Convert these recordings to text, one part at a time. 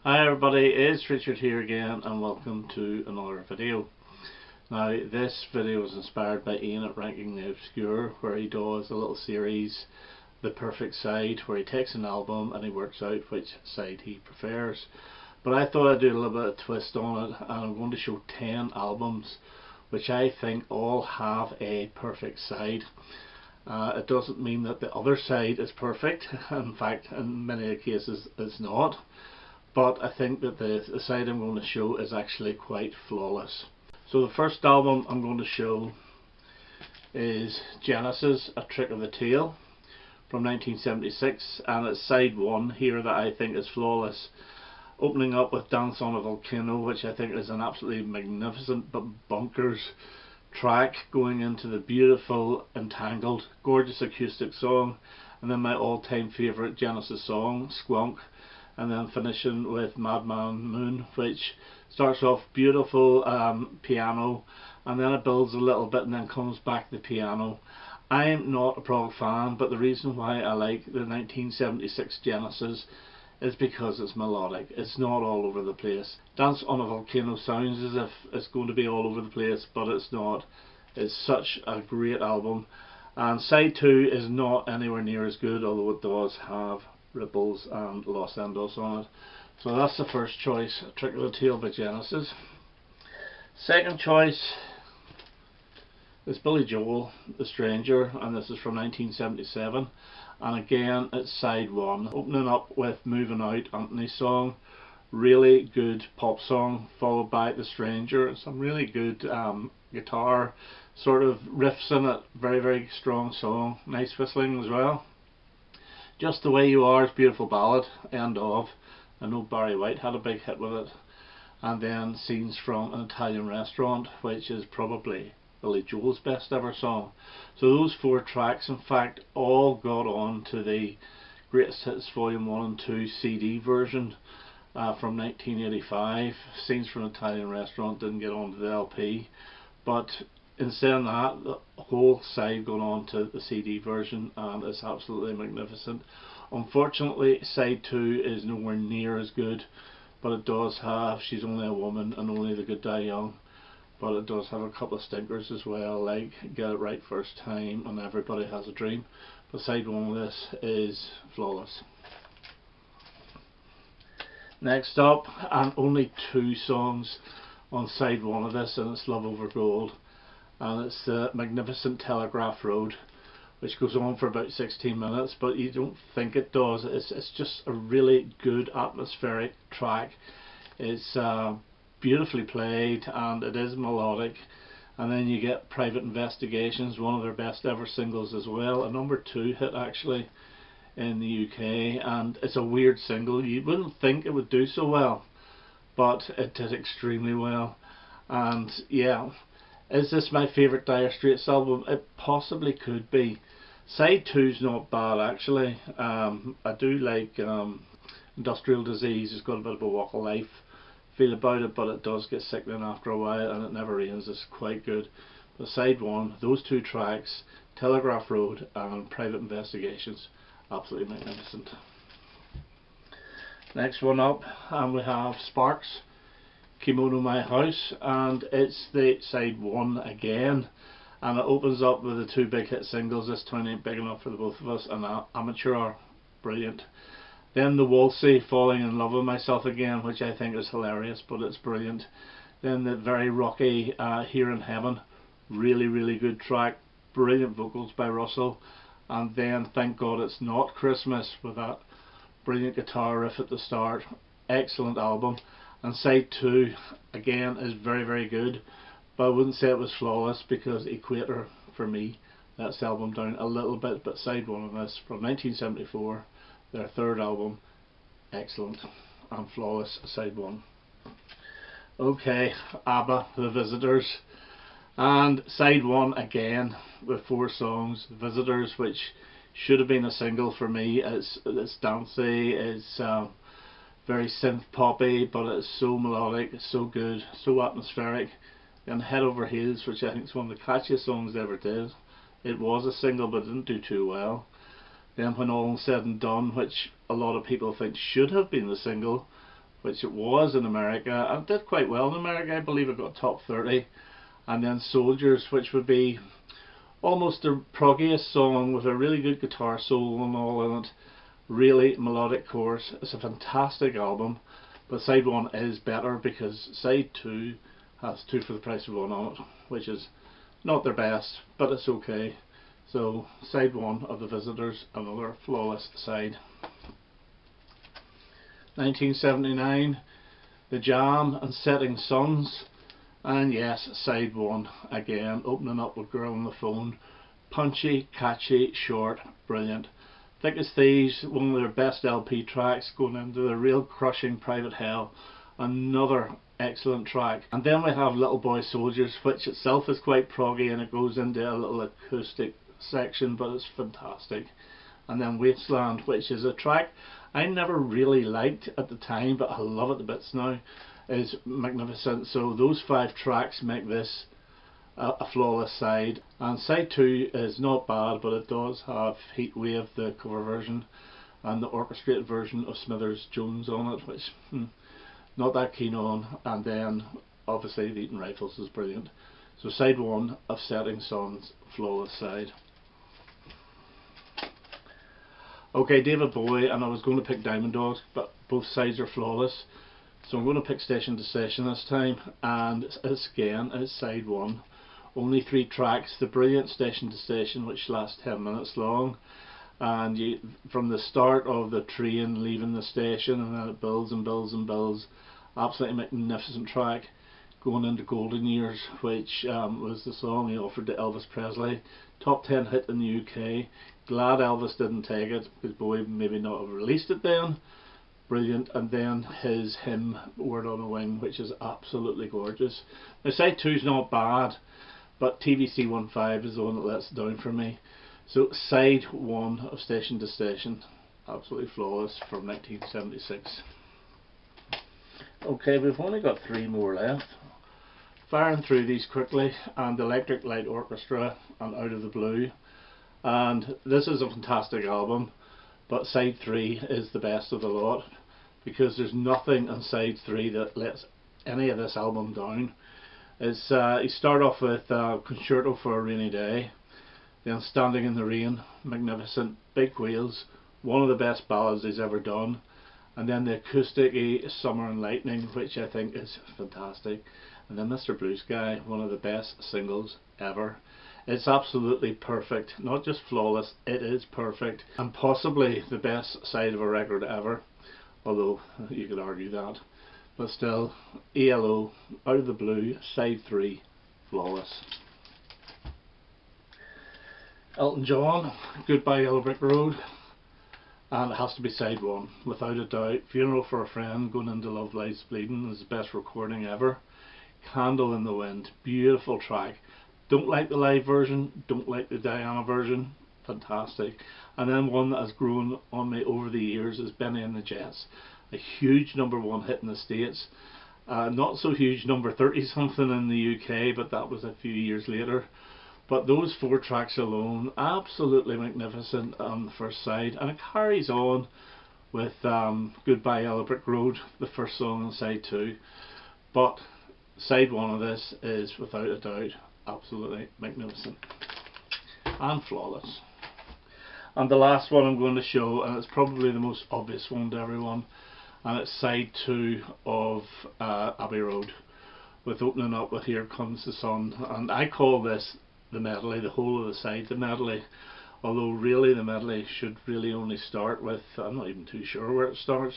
Hi everybody, it's Richard here again and welcome to another video. Now this video was inspired by Ian at Ranking the Obscure, where he does a little series, The Perfect Side, where he takes an album and he works out which side he prefers. But I thought I'd do a little bit of twist on it, and I'm going to show 10 albums which I think all have a perfect side. It doesn't mean that the other side is perfect. In fact, in many cases it's not. But I think that the side I'm going to show is actually quite flawless. So the first album I'm going to show is Genesis, A Trick of the Tail from 1976, and it's side 1 here that I think is flawless. Opening up with Dance on a Volcano, which I think is an absolutely magnificent but bonkers track, going into the beautiful Entangled, gorgeous acoustic song, and then my all-time favourite Genesis song, Squonk, and then finishing with Madman Moon, which starts off beautiful piano, and then it builds a little bit and then comes back to the piano. I'm not a prog fan, but the reason why I like the 1976 Genesis is because it's melodic. It's not all over the place. Dance on a Volcano sounds as if it's going to be all over the place, but it's not. It's such a great album. And side 2 is not anywhere near as good, although it does have Ripples and Los Endos on it. So that's the first choice, A Trick of the Tail by Genesis. Second choice is Billy Joel, The Stranger, and this is from 1977, and again it's side 1, opening up with Moving Out, Anthony's song, really good pop song, followed by The Stranger, some really good guitar sort of riffs in it, very strong song, nice whistling as well. Just the Way You Are is a beautiful ballad, end of. I know Barry White had a big hit with it. And then Scenes from an Italian Restaurant, which is probably Billy Joel's best ever song. So those 4 tracks, in fact, all got on to the Greatest Hits Volume 1 and 2 CD version from 1985. Scenes from an Italian Restaurant didn't get onto the LP, but in saying that, the whole side got on to the CD version, and it's absolutely magnificent. Unfortunately, side 2 is nowhere near as good, but it does have She's Only a Woman and Only the Good Die Young. But it does have a couple of stinkers as well, like Get It Right First Time and Everybody Has a Dream. But side 1 of this is flawless. Next up, and only 2 songs on side 1 of this, and it's Love Over Gold. And it's the magnificent Telegraph Road, which goes on for about 16 minutes, but you don't think it does. It's just a really good atmospheric track. It's beautifully played and it is melodic. And then you get Private Investigations, one of their best ever singles as well, a #2 hit actually in the UK, and it's a weird single. You wouldn't think it would do so well, but it did extremely well. And yeah, is this my favourite Dire Straits album? It possibly could be. Side 2's not bad actually. I do like Industrial Disease. It's got a bit of a Walk of Life feel about it, but it does get sickening after a while, and It Never Rains is quite good. But side 1, those 2 tracks, Telegraph Road and Private Investigations, absolutely magnificent. Next one up, and we have Sparks, Kimono My House, and it's the side 1 again, and it opens up with the 2 big hit singles, This Town Ain't Big Enough for the Both of Us and Amateur, brilliant. Then the Wolsey, Falling in Love with Myself Again, which I think is hilarious, but it's brilliant. Then the very rocky Here in Heaven, really good track, brilliant vocals by Russell. And then Thank God It's Not Christmas, with that brilliant guitar riff at the start, excellent album. And side 2 again is very good, but I wouldn't say it was flawless, because Equator for me lets the album down a little bit. But side 1 of this from 1974, their 3rd album, excellent and flawless side 1. Okay, Abba, The Visitors, and side 1 again with 4 songs. Visitors, which should have been a single for me. It's dancey, it's very synth poppy, but it's so melodic, it's so good, so atmospheric. And Head Over Heels, which I think is one of the catchiest songs they ever did. It was a single but didn't do too well. Then When All Said and Done, which a lot of people think should have been the single, which it was in America, and did quite well in America. I believe it got top 30. And then Soldiers, which would be almost the proggiest song with a really good guitar solo and all in it. Really melodic chorus. It's a fantastic album, but side 1 is better because side 2 has 2 for the price of 1 on it, which is not their best, but it's okay. So side 1 of The Visitors, another flawless side. 1979, The Jam and Setting Suns, and yes, side 1 again, opening up with Girl on the Phone. Punchy, catchy, short, brilliant. Thick as Thieves, one of their best LP tracks, going into the real crushing Private Hell, another excellent track. And then we have Little Boy Soldiers, which itself is quite proggy, and it goes into a little acoustic section, but it's fantastic. And then Wasteland, which is a track I never really liked at the time, but I love it to bits now, is magnificent. So those 5 tracks make this a flawless side. And side 2 is not bad, but it does have Heatwave, the cover version, and the orchestrated version of Smithers Jones on it, which not that keen on. And then obviously the Eaton Rifles is brilliant. So side 1 of Setting Suns, flawless side. Okay, David Bowie, and I was going to pick Diamond Dogs, but both sides are flawless. So I'm going to pick Station to Station this time, and it's side 1. Only 3 tracks, the brilliant Station to Station, which lasts 10 minutes long. And from the start of the train leaving the station, and then it builds and builds and builds. Absolutely magnificent track. Going into Golden Years, which was the song he offered to Elvis Presley. Top 10 hit in the UK. Glad Elvis didn't take it, because Bowie maybe not have released it then. Brilliant. And then his hymn, Word on a Wing, which is absolutely gorgeous. Now side 2's not bad, but TVC 15 is the one that lets it down for me. So side 1 of Station to Station, absolutely flawless, from 1976. Okay, we've only got 3 more left. Firing through these quickly, and Electric Light Orchestra and Out of the Blue. And this is a fantastic album, but side 3 is the best of the lot, because there's nothing on side 3 that lets any of this album down. You start off with Concerto for a Rainy Day, then Standing in the Rain, magnificent, Big Wheels, one of the best ballads he's ever done, and then the acoustic-y Summer and Lightning, which I think is fantastic, and then Mr. Blue Sky, one of the best singles ever. It's absolutely perfect, not just flawless, it is perfect, and possibly the best side of a record ever, although you could argue that. But still, ELO, Out of the Blue, side 3, flawless. Elton John, Goodbye Yellow Brick Road, and it has to be side 1, without a doubt. Funeral for a Friend, Going into Love Lies Bleeding is the best recording ever. Candle in the Wind, beautiful track. Don't like the live version, don't like the Diana version, fantastic. And then one that has grown on me over the years is Benny and the Jets. A huge #1 hit in the States. Not so huge, number 30 something in the UK, but that was a few years later. But those 4 tracks alone, absolutely magnificent on the first side, and it carries on with Goodbye Yellow Brick Road, the first song on side 2. But side 1 of this is without a doubt absolutely magnificent and flawless. And the last one I'm going to show, and it's probably the most obvious one to everyone, and it's side 2 of Abbey Road, with opening up with Here Comes the Sun. And I call this the medley, the whole of the side the medley, although really the medley should really only start with, I'm not even too sure where it starts,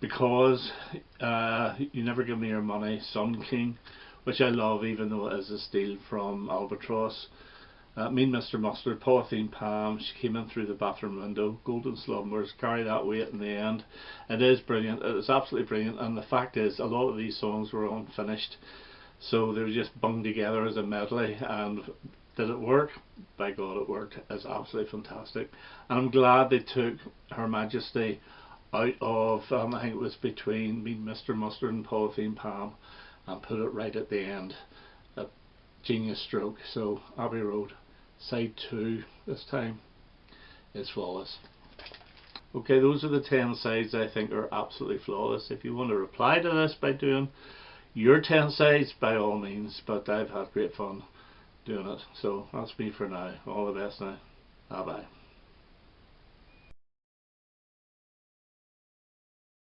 because You Never Give Me Your Money, Sun King, which I love even though it is a steal from Albatross. Mean Mr. Mustard, Polythene Palm, She Came In Through the Bathroom Window, Golden Slumbers, Carry That Weight in the End. It is brilliant, it's absolutely brilliant, and the fact is a lot of these songs were unfinished, so they were just bunged together as a medley. And did it work? By God it worked. It's absolutely fantastic, and I'm glad they took Her Majesty out of, I think it was between Mean Mr. Mustard and Polythene Palm, and put it right at the end. A genius stroke. So Abbey Road, side 2 this time, is flawless. Okay, those are the 10 sides I think are absolutely flawless. If you want to reply to this by doing your 10 sides, by all means, but I've had great fun doing it. So that's me for now. All the best now. Bye bye.